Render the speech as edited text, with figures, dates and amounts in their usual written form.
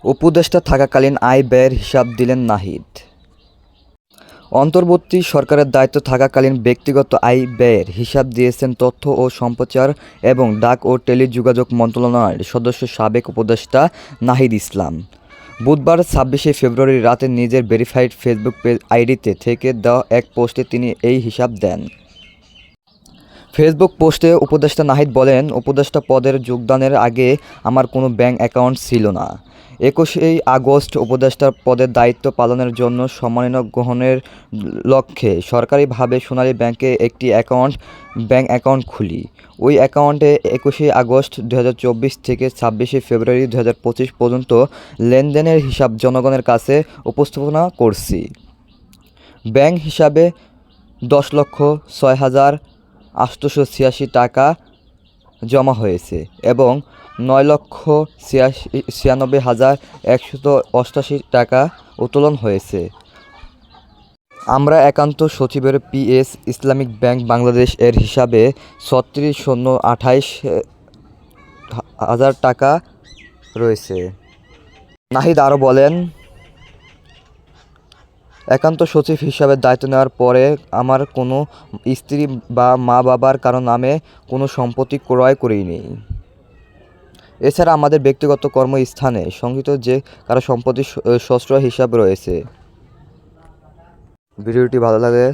উপদেষ্টা থাকাকালীন আয় ব্যয়ের হিসাব দিলেন নাহিদ। অন্তর্বর্তী সরকারের দায়িত্ব থাকাকালীন ব্যক্তিগত আয় ব্যয়ের হিসাব দিয়েছেন তথ্য ও সম্প্রচার এবং ডাক ও টেলিযোগাযোগ মন্ত্রণালয়ের সদস্য সাবেক উপদেষ্টা নাহিদ ইসলাম। বুধবার ২৬শে ফেব্রুয়ারি রাতে নিজের ভেরিফাইড ফেসবুক আইডিতে থেকে দেওয়া এক পোস্টে তিনি এই হিসাব দেন। ফেসবুক পোস্টে উপদেষ্টা নাহিদ বলেন, উপদেষ্টা পদের যোগদানের আগে আমার কোনো ব্যাংক অ্যাকাউন্ট ছিল না। ২১শে আগস্ট উপদেষ্টার পদের দায়িত্ব পালনের জন্য সম্মাননা গ্রহণের লক্ষ্যে সরকারিভাবে সোনালী ব্যাংকে একটি ব্যাংক অ্যাকাউন্ট খুলি। ওই অ্যাকাউন্টে ২১শে আগস্ট ২০২৪ থেকে ২৬শে ফেব্রুয়ারি ২০২৫ পর্যন্ত লেনদেনের হিসাব জনগণের কাছে উপস্থাপনা করছি। ব্যাংক হিসাবে ১০,৬,৮৮৬ টাকা জমা হয়েছে এবং ৯,৯৬,১৮৮ টাকা উত্তোলন হয়েছে। আমরা একান্ত সচিবের পিএস ইসলামিক ব্যাংক বাংলাদেশ এর হিসাবে ৩৬,০২৮,০০০ টাকা রয়েছে। নাহিদ আরও বলেন, একান্ত সচিব হিসাবে দায়িত্ব নেওয়ার পরে আমার কোনো স্ত্রী বা মা-বাবার কারো নামে কোনো সম্পত্তি ক্রয় করিনি। এছাড়া আমাদের ব্যক্তিগত কর্মস্থানে সংগৃহীত যে কারো সম্পত্তি সশ্রয় হিসাব রয়েছে। ভিডিওটি ভালো লাগে